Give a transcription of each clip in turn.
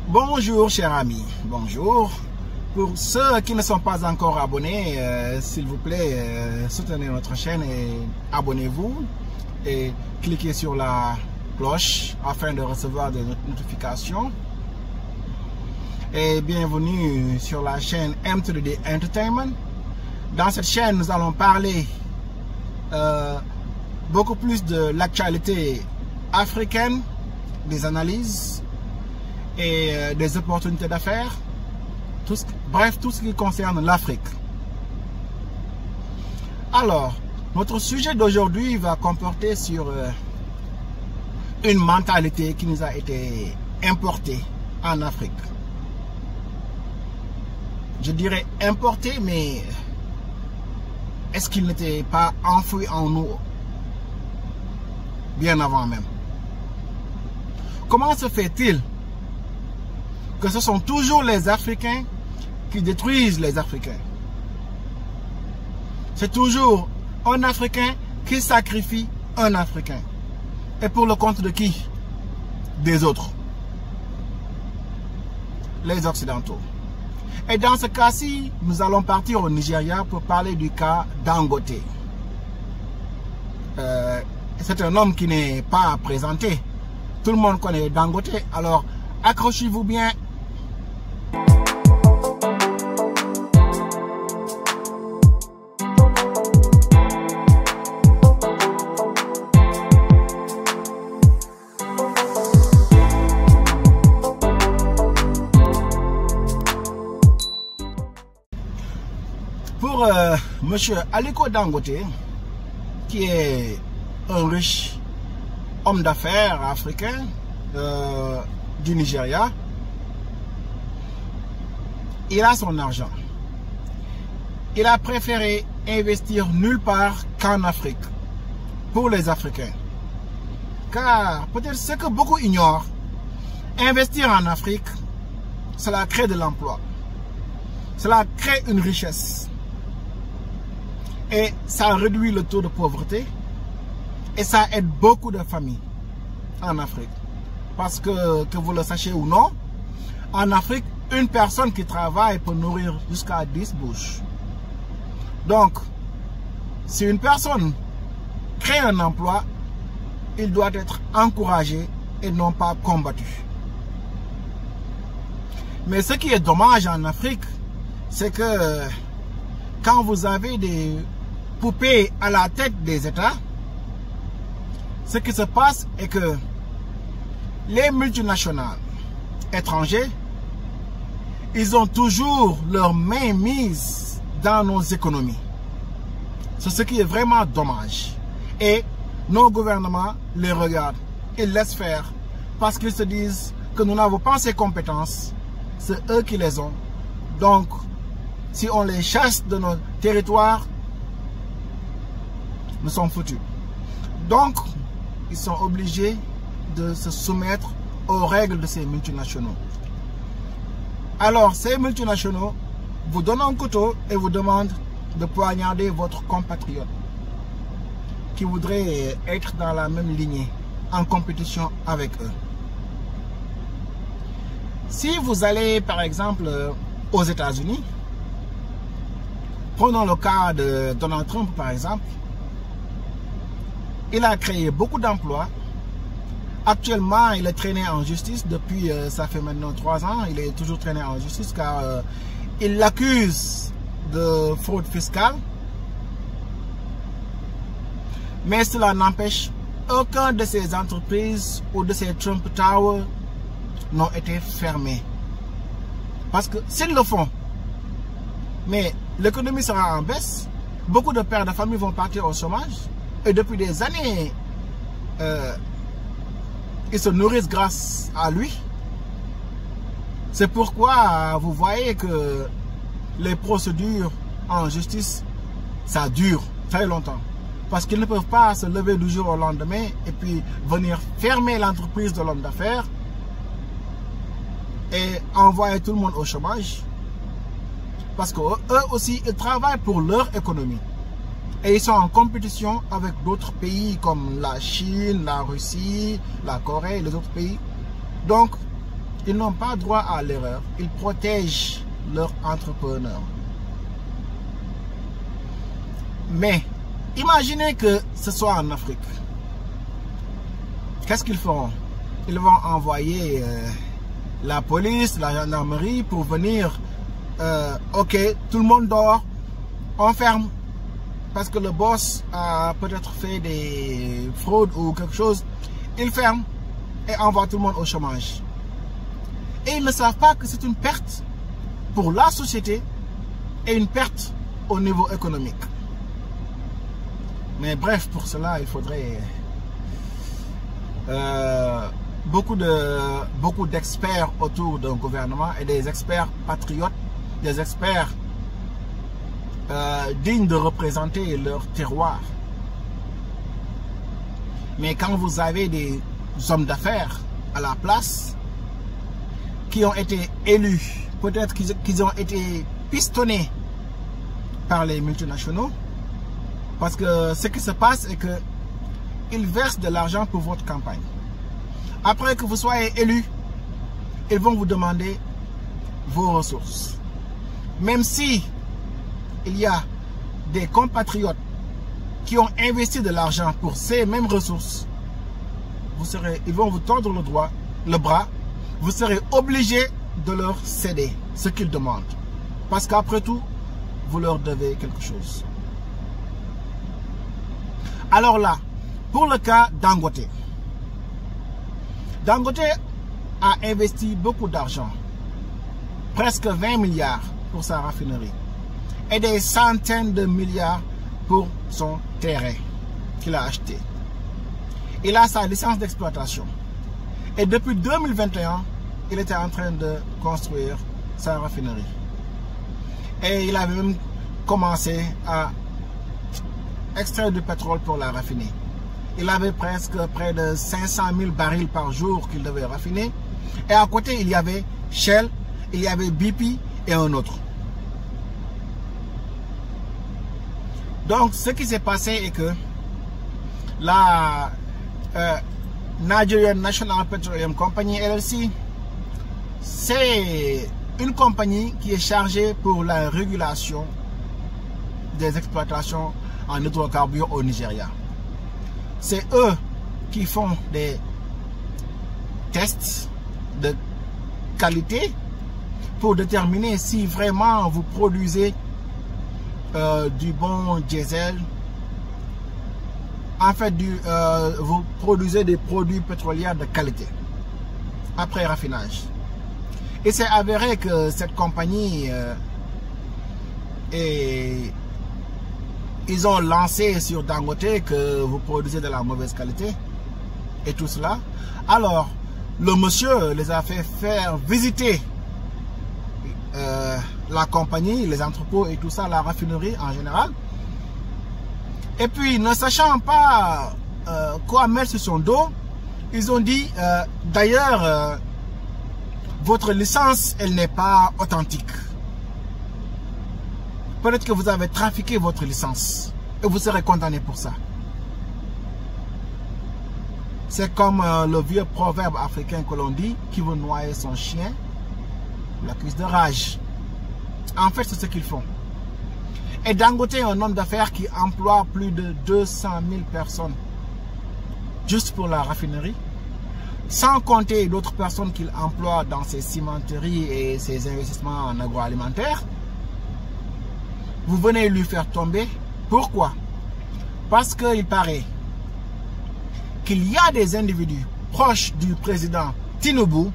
Bonjour chers amis, bonjour. Pour ceux qui ne sont pas encore abonnés, s'il vous plaît, soutenez notre chaîne et abonnez-vous et cliquez sur la cloche afin de recevoir des notifications. Et bienvenue sur la chaîne M3D Entertainment. Dans cette chaîne, nous allons parler beaucoup plus de l'actualité africaine, des analyses et des opportunités d'affaires. Bref, tout ce qui concerne l'Afrique. Alors, notre sujet d'aujourd'hui va comporter sur une mentalité qui nous a été importée en Afrique. Je dirais importée, mais est-ce qu'il n'était pas enfoui en nous bien avant même? Comment se fait-il que ce sont toujours les Africains qui détruisent les Africains? C'est toujours un Africain qui sacrifie un Africain. Et pour le compte de qui? Des autres. Les Occidentaux. Et dans ce cas-ci, nous allons partir au Nigeria pour parler du cas Dangote. C'est un homme qui n'est pas présenté. Tout le monde connaît Dangote. Alors, accrochez-vous bien. Pour monsieur Aliko Dangote, qui est un riche homme d'affaires africain du Nigeria, il a son argent. Il a préféré investir nulle part qu'en Afrique, pour les Africains. Car peut-être ce que beaucoup ignorent, investir en Afrique, cela crée de l'emploi. Cela crée une richesse. Et ça réduit le taux de pauvreté. Et ça aide beaucoup de familles en Afrique. Parce que vous le sachiez ou non, en Afrique, une personne qui travaille peut nourrir jusqu'à 10 bouches. Donc, si une personne crée un emploi, il doit être encouragé et non pas combattu. Mais ce qui est dommage en Afrique, c'est que quand vous avez des poupées à la tête des États, ce qui se passe est que les multinationales étrangers, ils ont toujours leur main mise dans nos économies. C'est ce qui est vraiment dommage. Et nos gouvernements les regardent, ils laissent faire parce qu'ils se disent que nous n'avons pas ces compétences, c'est eux qui les ont. Donc, si on les chasse de nos territoires, nous sommes foutus. Donc, ils sont obligés de se soumettre aux règles de ces multinationaux. Alors, ces multinationaux vous donnent un couteau et vous demandent de poignarder votre compatriote qui voudrait être dans la même lignée, en compétition avec eux. Si vous allez, par exemple, aux États-Unis, prenons le cas de Donald Trump, par exemple. Il a créé beaucoup d'emplois. Actuellement, il est traîné en justice depuis, ça fait maintenant 3 ans. Il est toujours traîné en justice car il l'accuse de fraude fiscale. Mais cela n'empêche, aucun de ces entreprises ou de ces Trump Towers n'ont été fermés. Parce que s'ils le font, mais l'économie sera en baisse, beaucoup de pères de famille vont partir au chômage. Et depuis des années, ils se nourrissent grâce à lui. C'est pourquoi vous voyez que les procédures en justice, ça dure très longtemps. Parce qu'ils ne peuvent pas se lever du jour au lendemain et puis venir fermer l'entreprise de l'homme d'affaires et envoyer tout le monde au chômage. Parce qu'eux aussi, ils travaillent pour leur économie. Et ils sont en compétition avec d'autres pays comme la Chine, la Russie, la Corée et les autres pays. Donc, ils n'ont pas droit à l'erreur. Ils protègent leurs entrepreneurs. Mais imaginez que ce soit en Afrique. Qu'est-ce qu'ils feront? Ils vont envoyer la police, la gendarmerie pour venir. Ok, tout le monde dort, on ferme. Parce que le boss a peut-être fait des fraudes ou quelque chose. Il ferme et envoie tout le monde au chômage. Et ils ne savent pas que c'est une perte pour la société et une perte au niveau économique. Mais bref, pour cela, il faudrait beaucoup d'experts autour d'un gouvernement et des experts patriotes, des experts dignes de représenter leur terroir. Mais quand vous avez des hommes d'affaires à la place qui ont été élus, peut-être qu'ils ont été pistonnés par les multinationaux, parce que ce qui se passe est que ils versent de l'argent pour votre campagne. Après que vous soyez élu, ils vont vous demander vos ressources. Même si il y a des compatriotes qui ont investi de l'argent pour ces mêmes ressources, ils vont vous tordre le bras, vous serez obligé de leur céder ce qu'ils demandent. Parce qu'après tout, vous leur devez quelque chose. Alors là, pour le cas Dangote. Dangote a investi beaucoup d'argent, presque 20 milliards pour sa raffinerie et des centaines de milliards pour son terrain qu'il a acheté. Il a sa licence d'exploitation et depuis 2021, il était en train de construire sa raffinerie. Et il avait même commencé à extraire du pétrole pour la raffiner. Il avait presque près de 500 000 barils par jour qu'il devait raffiner. Et à côté, il y avait Shell, il y avait BP et un autre. Donc, ce qui s'est passé est que la Nigerian National Petroleum Company, LLC, c'est une compagnie qui est chargée pour la régulation des exploitations en hydrocarbures au Nigeria. C'est eux qui font des tests de qualité pour déterminer si vraiment vous produisez du bon diesel. En fait, vous produisez des produits pétroliers de qualité après raffinage. Et c'est avéré que cette compagnie ils ont lancé sur Dangote que vous produisez de la mauvaise qualité et tout cela. Alors, le monsieur les a fait faire visiter la compagnie, les entrepôts et tout ça, la raffinerie en général. Et puis, ne sachant pas quoi mettre sur son dos, ils ont dit, d'ailleurs, votre licence, elle n'est pas authentique. Peut-être que vous avez trafiqué votre licence et vous serez condamné pour ça. C'est comme le vieux proverbe africain que l'on dit, qui veut noyer son chien, l'accuse de rage. En fait, c'est ce qu'ils font. Et Dangote est un homme d'affaires qui emploie plus de 200 000 personnes juste pour la raffinerie, sans compter d'autres personnes qu'il emploie dans ses cimenteries et ses investissements en agroalimentaire. Vous venez lui faire tomber. Pourquoi? Parce qu'il paraît qu'il y a des individus proches du président Tinubu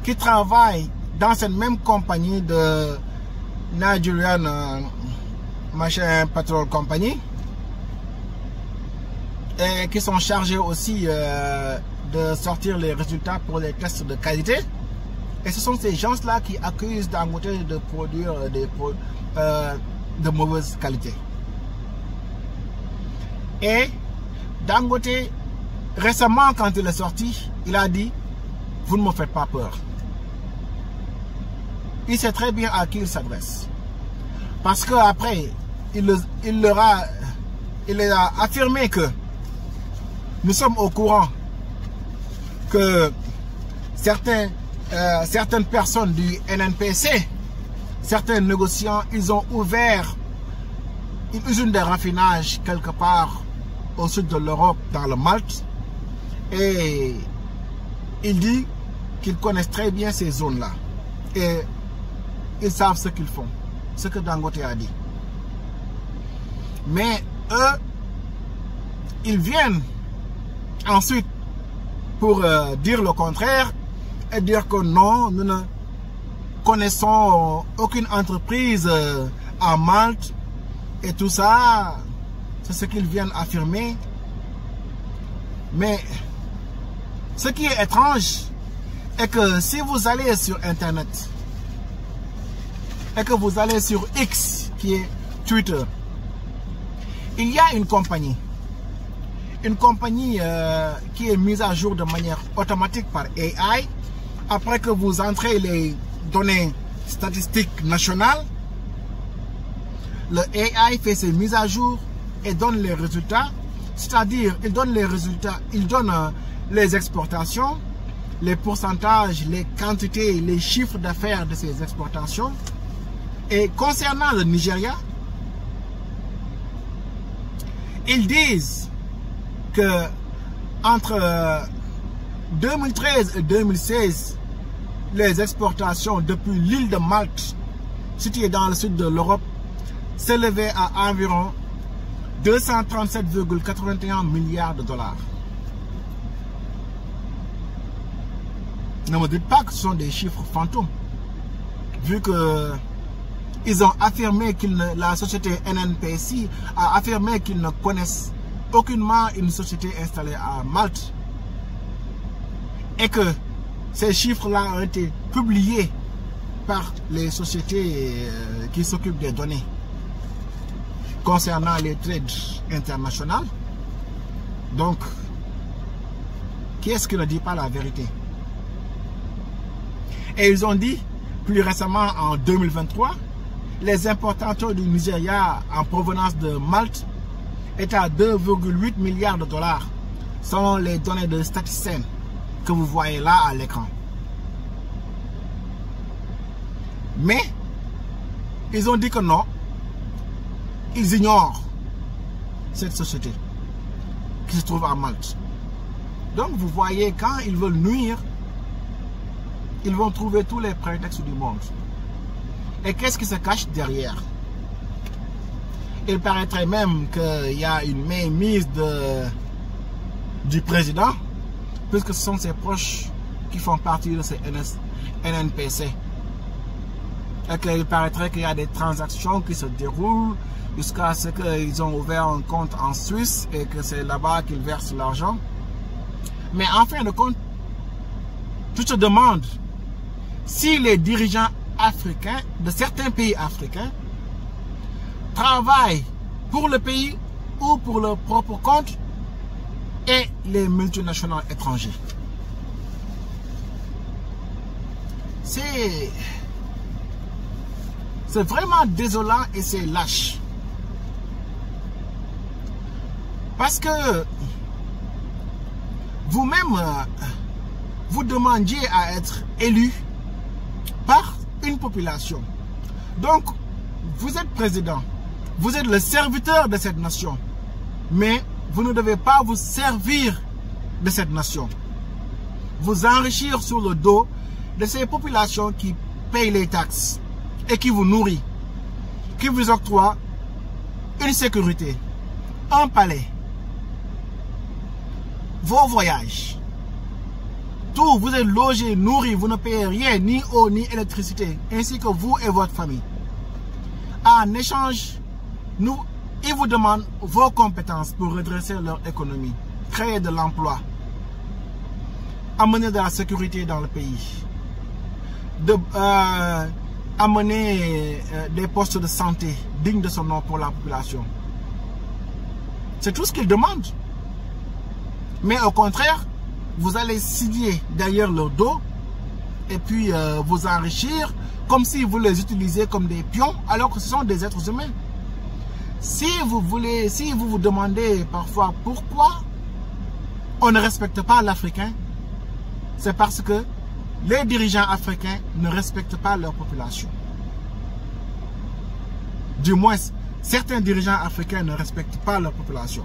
qui travaillent dans cette même compagnie de Nigerian Machin Petrol Company et qui sont chargés aussi de sortir les résultats pour les tests de qualité. Et ce sont ces gens-là qui accusent Dangote de produire des produits de mauvaise qualité. Et Dangote, récemment, quand il est sorti, il a dit: vous ne me faites pas peur. Il sait très bien à qui il s'adresse. Parce qu'après, il leur a affirmé que nous sommes au courant que certains certaines personnes du NNPC, certains négociants, ils ont ouvert une usine de raffinage quelque part au sud de l'Europe, dans le Malte. Et il dit qu'ils connaissent très bien ces zones-là. Et ils savent ce qu'ils font, ce que Dangote a dit. Mais eux, ils viennent ensuite pour dire le contraire et dire que non, nous ne connaissons aucune entreprise à Malte et tout ça, c'est ce qu'ils viennent affirmer. Mais ce qui est étrange est que si vous allez sur Internet et que vous allez sur X, qui est Twitter, il y a une compagnie qui est mise à jour de manière automatique par AI. Après que vous entrez les données statistiques nationales, le AI fait ses mises à jour et donne les résultats. C'est-à-dire, il donne les résultats, il donne les exportations, les pourcentages, les quantités, les chiffres d'affaires de ces exportations. Et concernant le Nigeria, ils disent que entre 2013 et 2016, les exportations depuis l'île de Malte, située dans le sud de l'Europe, s'élevaient à environ 237,81 milliards de dollars. Ne me dites pas que ce sont des chiffres fantômes, vu que ils ont affirmé la société NNPC a affirmé qu'ils ne connaissent aucunement une société installée à Malte. Et que ces chiffres-là ont été publiés par les sociétés qui s'occupent des données concernant les trades internationales. Donc, qui est-ce qui ne dit pas la vérité? Et ils ont dit, plus récemment en 2023, les importations du Nigeria en provenance de Malte étaient à 2,8 milliards de dollars, selon les données de Statisen que vous voyez là à l'écran. Mais, ils ont dit que non, ils ignorent cette société qui se trouve à Malte. Donc vous voyez, quand ils veulent nuire, ils vont trouver tous les prétextes du monde. Et qu'est-ce qui se cache derrière? Il paraîtrait même qu'il y a une mainmise du président, puisque ce sont ses proches qui font partie de ces NNPC. Et qu'il paraîtrait qu'il y a des transactions qui se déroulent jusqu'à ce qu'ils ont ouvert un compte en Suisse et que c'est là-bas qu'ils versent l'argent. Mais en fin de compte, tu te demandes si les dirigeants africains, de certains pays africains, travaillent pour le pays ou pour leur propre compte et les multinationales étrangères. C'est vraiment désolant et c'est lâche. Parce que vous-même, vous demandiez à être élu par une population. Donc, vous êtes président, vous êtes le serviteur de cette nation, mais vous ne devez pas vous servir de cette nation. Vous enrichir sur le dos de ces populations qui payent les taxes et qui vous nourrit, qui vous octroie une sécurité, un palais, vos voyages, tout, vous êtes logé, nourri, vous ne payez rien, ni eau, ni électricité, ainsi que vous et votre famille. En échange, ils vous demandent vos compétences pour redresser leur économie, créer de l'emploi, amener de la sécurité dans le pays, amener des postes de santé dignes de son nom pour la population. C'est tout ce qu'ils demandent. Mais au contraire, vous allez signer derrière leur dos et puis vous enrichir comme si vous les utilisez comme des pions alors que ce sont des êtres humains. Si vous vous demandez parfois pourquoi on ne respecte pas l'Africain, c'est parce que les dirigeants africains ne respectent pas leur population. Du moins, certains dirigeants africains ne respectent pas leur population.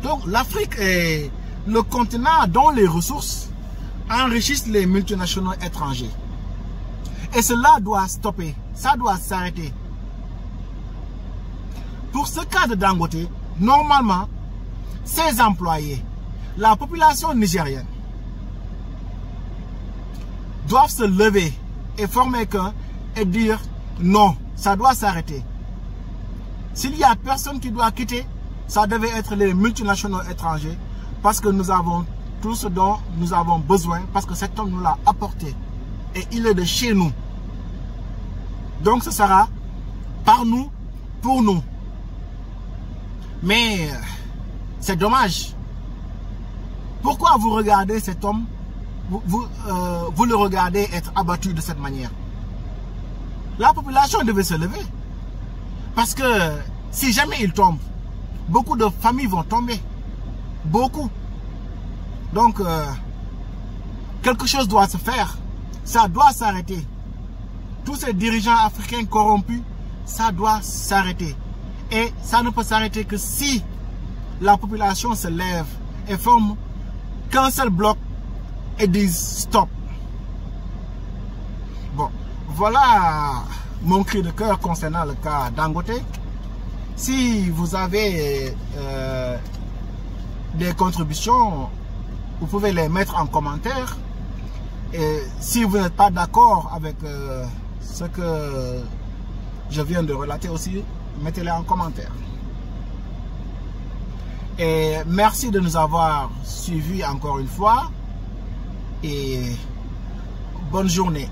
Donc l'Afrique est le continent dont les ressources enrichissent les multinationaux étrangers. Et cela doit stopper, ça doit s'arrêter. Pour ce cas de Dangote, normalement, ces employés, la population nigérienne, doivent se lever et former qu'un et dire non, ça doit s'arrêter. S'il y a personne qui doit quitter, ça devait être les multinationaux étrangers parce que nous avons tout ce dont nous avons besoin, parce que cet homme nous l'a apporté et il est de chez nous. Donc ce sera par nous, pour nous. Mais c'est dommage. Pourquoi vous regardez cet homme, vous le regardez être abattu de cette manière? La population devait se lever. Parce que si jamais il tombe, beaucoup de familles vont tomber. Beaucoup. Donc, quelque chose doit se faire. Ça doit s'arrêter. Tous ces dirigeants africains corrompus, ça doit s'arrêter. Et ça ne peut s'arrêter que si la population se lève et forme qu'un seul bloc et disent stop. Bon, voilà mon cri de cœur concernant le cas Dangote. Si vous avez des contributions, vous pouvez les mettre en commentaire. Et si vous n'êtes pas d'accord avec ce que je viens de relater aussi, mettez-les en commentaire. Et merci de nous avoir suivis encore une fois. Et bonne journée.